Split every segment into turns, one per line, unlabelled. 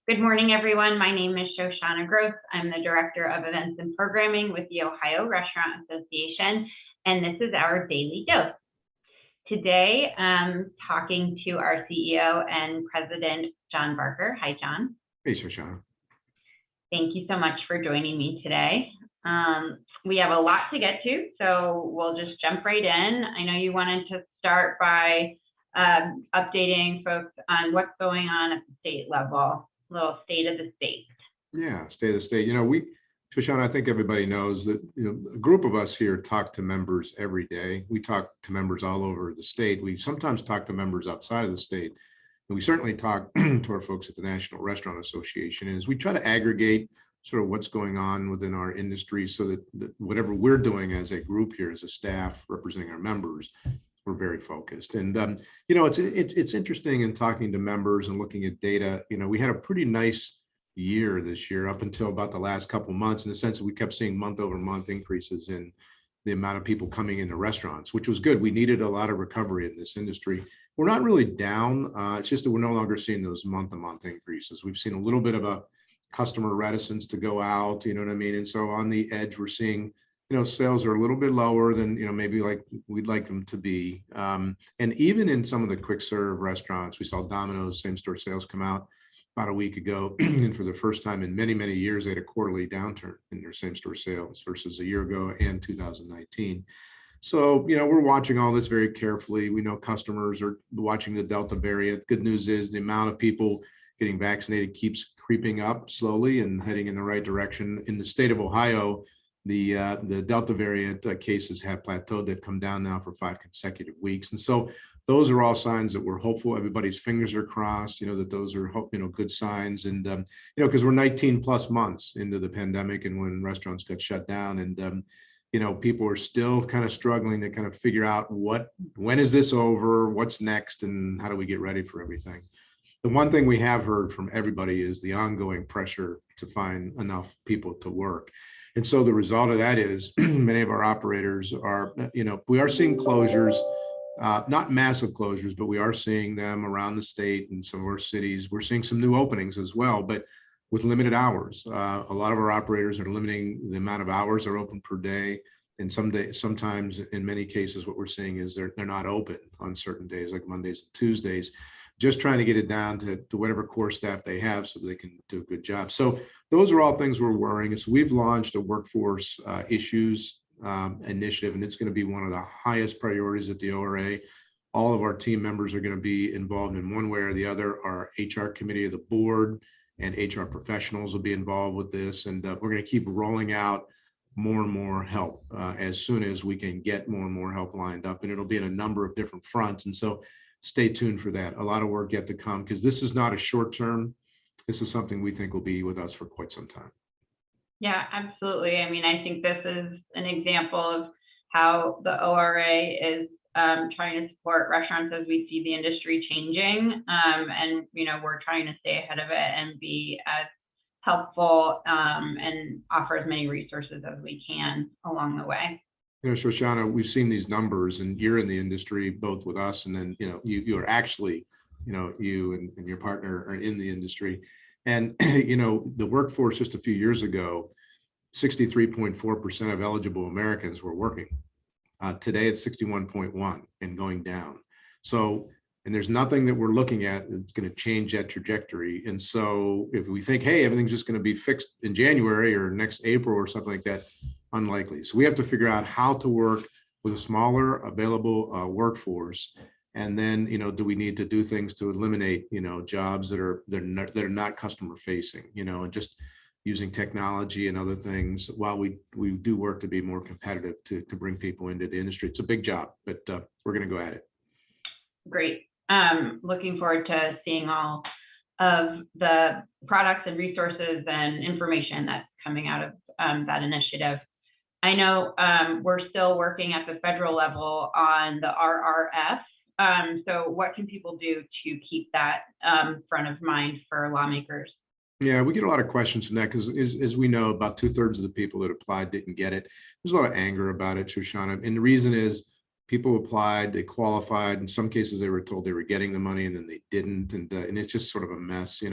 Good morning, everyone. My name is Shoshanna Gross. I'm the Director of Events and Programming with the Ohio Restaurant Association, and this is our Daily Dose. Today, I'm talking to our CEO and President, John Barker. Hi, John.
Hey, Shoshanna.
Thank you so much for joining me today. We have a lot to get to, so we'll just jump right in. I know you wanted to start by updating folks on what's going on at the state level. Little state of the state.
Yeah, state of the state. Shoshanna, I think everybody knows that a group of us here talk to members every day. We talk to members all over the state. We sometimes talk to members outside of the state. And we certainly talk to our folks at the National Restaurant Association. And as we try to aggregate sort of what's going on within our industry so that whatever we're doing as a group here, as a staff representing our members, we're very focused. And, it's interesting in talking to members and looking at data. We had a pretty nice year this year up until about the last couple of months, in the sense that we kept seeing month over month increases in the amount of people coming into restaurants, which was good. We needed a lot of recovery in this industry. We're not really down. It's just that we're no longer seeing those month to month increases. We've seen a little bit of a customer reticence to go out, you know what I mean? And so on the edge, we're seeing sales are a little bit lower than, maybe like we'd like them to be. And even in some of the quick serve restaurants, we saw Domino's same store sales come out about a week ago. And for the first time in many, many years, they had a quarterly downturn in their same store sales versus a year ago and 2019. So, we're watching all this very carefully. We know customers are watching the Delta variant. Good news is the amount of people getting vaccinated keeps creeping up slowly and heading in the right direction. In the state of Ohio, the Delta variant cases have plateaued. They've come down now for 5 consecutive weeks. And so those are all signs that we're hopeful. Everybody's fingers are crossed, that those are, good signs. And, because we're 19 plus months into the pandemic and when restaurants got shut down and, people are still kind of struggling to kind of figure out when is this over? What's next? And how do we get ready for everything? The one thing we have heard from everybody is the ongoing pressure to find enough people to work. And so the result of that is many of our operators are, we are seeing closures, not massive closures, but we are seeing them around the state and some of our cities. We're seeing some new openings as well, but with limited hours. A lot of our operators are limiting the amount of hours they're open per day. And sometimes in many cases, what we're seeing is they're not open on certain days, like Mondays and Tuesdays, just trying to get it down to whatever core staff they have so they can do a good job. So those are all things we're worrying. So we've launched a workforce issues initiative, and it's going to be one of the highest priorities at the ORA. All of our team members are going to be involved in one way or the other. Our HR committee of the board and HR professionals will be involved with this. And we're going to keep rolling out more and more help as soon as we can get more and more help lined up. And it'll be in a number of different fronts. And so stay tuned for that. A lot of work yet to come, because this is not a short term. This is something we think will be with us for quite some time.
Yeah, absolutely. I mean, I think this is an example of how the ORA is trying to support restaurants as we see the industry changing. And, we're trying to stay ahead of it and be as helpful and offer as many resources as we can along the way.
Shoshanna, we've seen these numbers, and you're in the industry both with us, and then you are actually, you and your partner are in the industry, and the workforce just a few years ago, 63.4% of eligible Americans were working. Today it's 61.1 and going down. So, and there's nothing that we're looking at that's going to change that trajectory. And so if we think, hey, everything's just going to be fixed in January or next April or something like that, unlikely. So we have to figure out how to work with a smaller available workforce. And then, do we need to do things to eliminate, jobs that are not customer facing, and just using technology and other things while we do work to be more competitive to bring people into the industry. It's a big job, but we're going to go at it.
Great. Looking forward to seeing all of the products and resources and information that's coming out of that initiative. I know we're still working at the federal level on the RRF. So what can people do to keep that front of mind for lawmakers?
Yeah, we get a lot of questions from that because, as we know, about 2/3 of the people that applied didn't get it. There's a lot of anger about it, Shoshanna. And the reason is people applied, they qualified. In some cases, they were told they were getting the money and then they didn't. And it's just sort of a mess.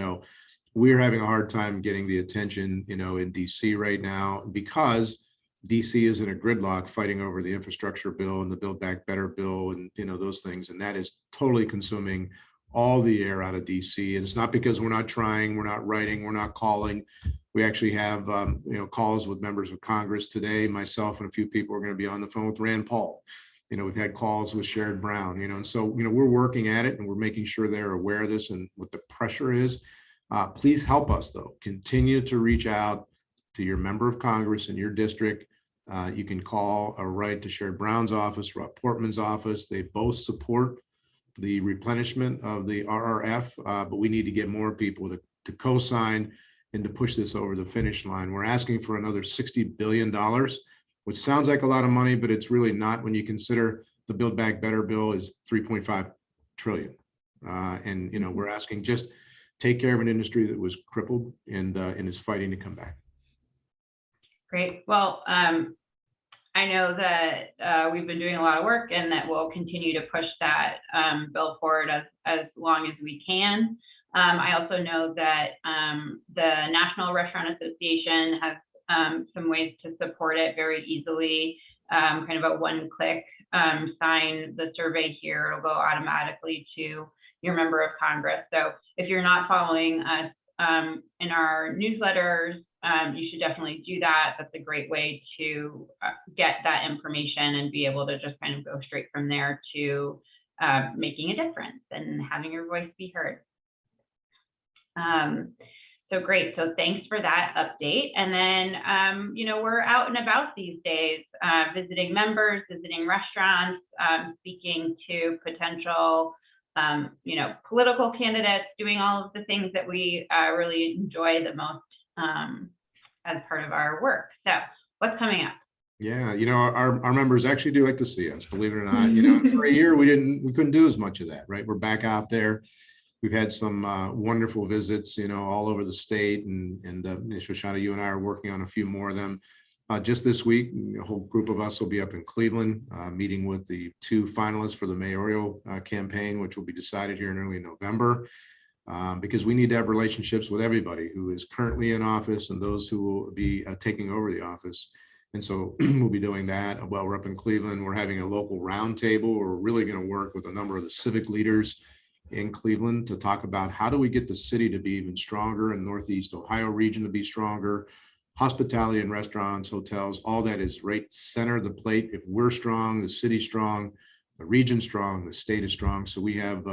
we're having a hard time getting the attention, in DC right now, because DC is in a gridlock fighting over the infrastructure bill and the Build Back Better bill and, those things. And that is totally consuming all the air out of DC. And it's not because we're not trying, we're not writing, we're not calling. We actually have, calls with members of Congress today. Myself and a few people are going to be on the phone with Rand Paul. We've had calls with Sherrod Brown, and so, we're working at it and we're making sure they're aware of this and what the pressure is. Please help us, though. Continue to reach out to your member of Congress in your district. You can call or write to Sherrod Brown's office, Rob Portman's office. They both support the replenishment of the RRF, but we need to get more people to co-sign and to push this over the finish line. We're asking for another $60 billion, which sounds like a lot of money, but it's really not when you consider the Build Back Better bill is 3.5 trillion. And we're asking just take care of an industry that was crippled and is fighting to come back.
Great. Well, I know that we've been doing a lot of work and that we'll continue to push that bill forward as long as we can. I also know that the National Restaurant Association has some ways to support it very easily, kind of a one-click sign the survey here. It'll go automatically to your member of Congress. So if you're not following us in our newsletters, you should definitely do that. That's a great way to get that information and be able to just kind of go straight from there to making a difference and having your voice be heard. So great. So thanks for that update. And then, we're out and about these days, visiting members, visiting restaurants, speaking to potential, political candidates, doing all of the things that we really enjoy the most as part of our work. So what's coming up?
Yeah, our members actually do like to see us, believe it or not. For a year we couldn't do as much of that, right? We're back out there. We've had some wonderful visits, all over the state, and Shoshanna, you and I are working on a few more of them. Just this week, a whole group of us will be up in Cleveland, meeting with the 2 finalists for the mayoral campaign, which will be decided here in early November, because we need to have relationships with everybody who is currently in office and those who will be taking over the office. And so we'll be doing that while we're up in Cleveland. We're having a local roundtable. We're really going to work with a number of the civic leaders in Cleveland to talk about how do we get the city to be even stronger, and Northeast Ohio region to be stronger, hospitality and restaurants, hotels, all that is right center of the plate. If we're strong, the city's strong, the region's strong, the state is strong. So we have,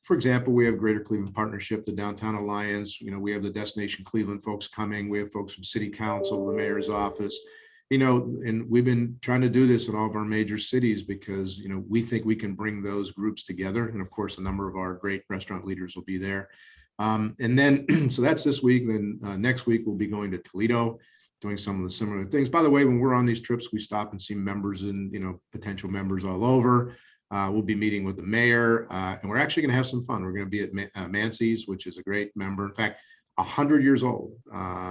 for example, we have Greater Cleveland Partnership, the Downtown Alliance, we have the Destination Cleveland folks coming, we have folks from City Council, the mayor's office, and we've been trying to do this in all of our major cities because, we think we can bring those groups together. And of course, a number of our great restaurant leaders will be there. And then, so that's this week. Then next week, we'll be going to Toledo, doing some of the similar things. By the way, when we're on these trips, we stop and see members and, potential members all over. We'll be meeting with the mayor, and we're actually going to have some fun. We're going to be at Mancy's, which is a great member. In fact, 100 years old,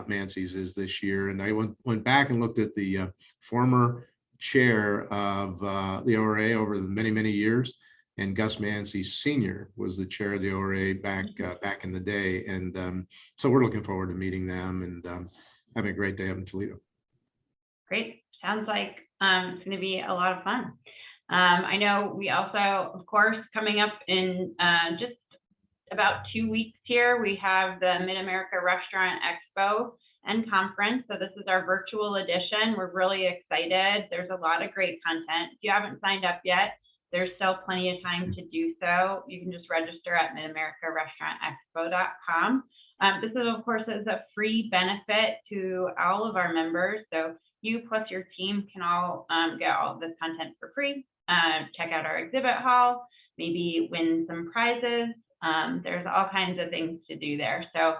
Mancy's is this year. And I went back and looked at the former chair of the ORA over the many, many years. And Gus Mancy Sr. was the chair of the ORA back in the day. And so we're looking forward to meeting them and having a great day up in Toledo.
Great. Sounds like it's going to be a lot of fun. I know we also, of course, coming up in just about 2 weeks here, we have the MidAmerica Restaurant Expo and Conference. So this is our virtual edition. We're really excited. There's a lot of great content. If you haven't signed up yet, there's still plenty of time to do so. You can just register at MidAmericaRestaurantExpo.com. This is, of course, is a free benefit to all of our members. So you plus your team can all get all of this content for free. Check out our exhibit hall, maybe win some prizes. There's all kinds of things to do there. So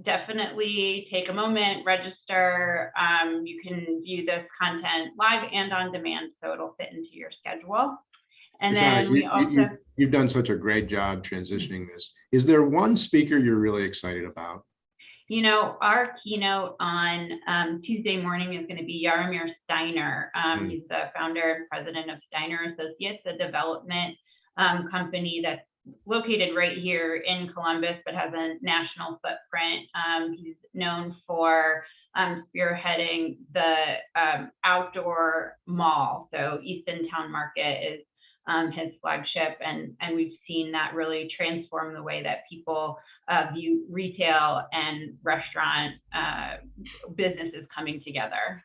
definitely take a moment, register. You can view this content live and on demand, so it'll fit into your schedule. And
Shoshanna,
then
you've done such a great job transitioning this. Is there one speaker you're really excited about?
Our keynote on Tuesday morning is going to be Jaromir Steiner. He's the founder and president of Steiner Associates, a development company that's located right here in Columbus, but has a national footprint. He's known for spearheading the outdoor mall. So Easton Town Market is his flagship, and we've seen that really transform the way that people view retail and restaurant businesses coming together.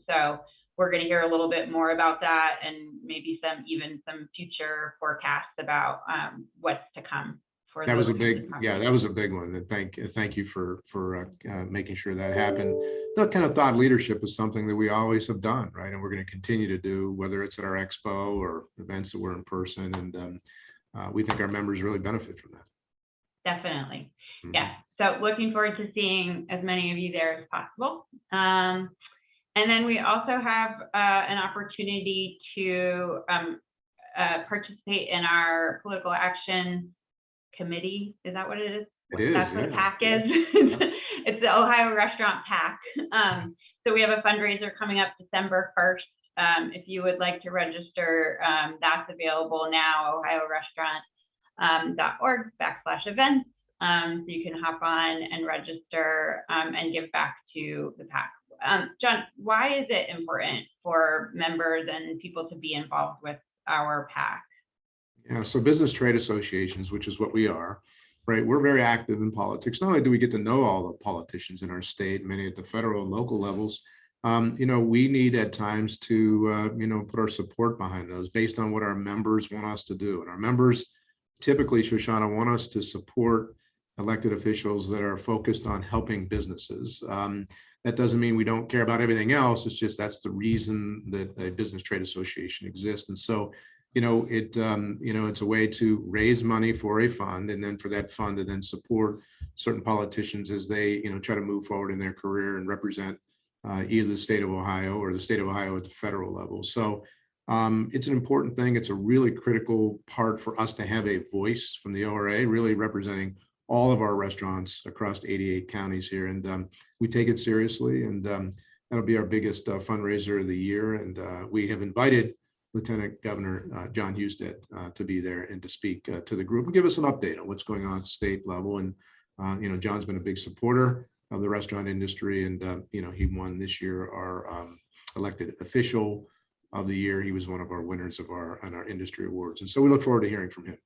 So we're going to hear a little bit more about that, and maybe even some future forecasts about what's to come.
That was a big, that was a big one. And thank you for making sure that happened. That kind of thought leadership is something that we always have done, right? And we're going to continue to do, whether it's at our expo or events that we're in person. And we think our members really benefit from that.
Definitely. Mm-hmm. Yeah. So looking forward to seeing as many of you there as possible. And then we also have an opportunity to participate in our political action committee. Is that what it is?
It is.
That's what PAC is. It's the Ohio Restaurant PAC. So we have a fundraiser coming up December 1st. If you would like to register, that's available now, ohiorestaurant.org/events. So you can hop on and register and give back to the PAC. John, why is it important for members and people to be involved with our PAC?
Yeah, so business trade associations, which is what we are, right? We're very active in politics. Not only do we get to know all the politicians in our state, many at the federal and local levels, we need at times to, put our support behind those based on what our members want us to do. And our members typically, Shoshanna, want us to support elected officials that are focused on helping businesses. That doesn't mean we don't care about everything else. It's just that's the reason that a business trade association exists. And so it's a way to raise money for a fund, and then for that fund to then support certain politicians as they, try to move forward in their career and represent either the state of Ohio or the state of Ohio at the federal level. So it's an important thing. It's a really critical part for us to have a voice from the ORA, really representing all of our restaurants across 88 counties here. And we take it seriously, and that'll be our biggest fundraiser of the year. And we have invited Lieutenant Governor John Husted to be there and to speak to the group and give us an update on what's going on at the state level. And, John's been a big supporter of the restaurant industry, and, he won this year our elected official of the year. He was one of our winners of our industry awards. And so we look forward to hearing from him.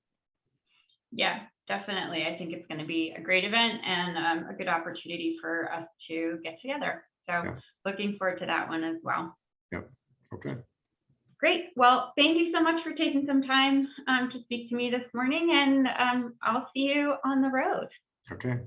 Yeah, definitely. I think it's going to be a great event and a good opportunity for us to get together. So looking forward to that one as well.
Yep. Okay.
Great. Well, thank you so much for taking some time to speak to me this morning, and I'll see you on the road.
Okay.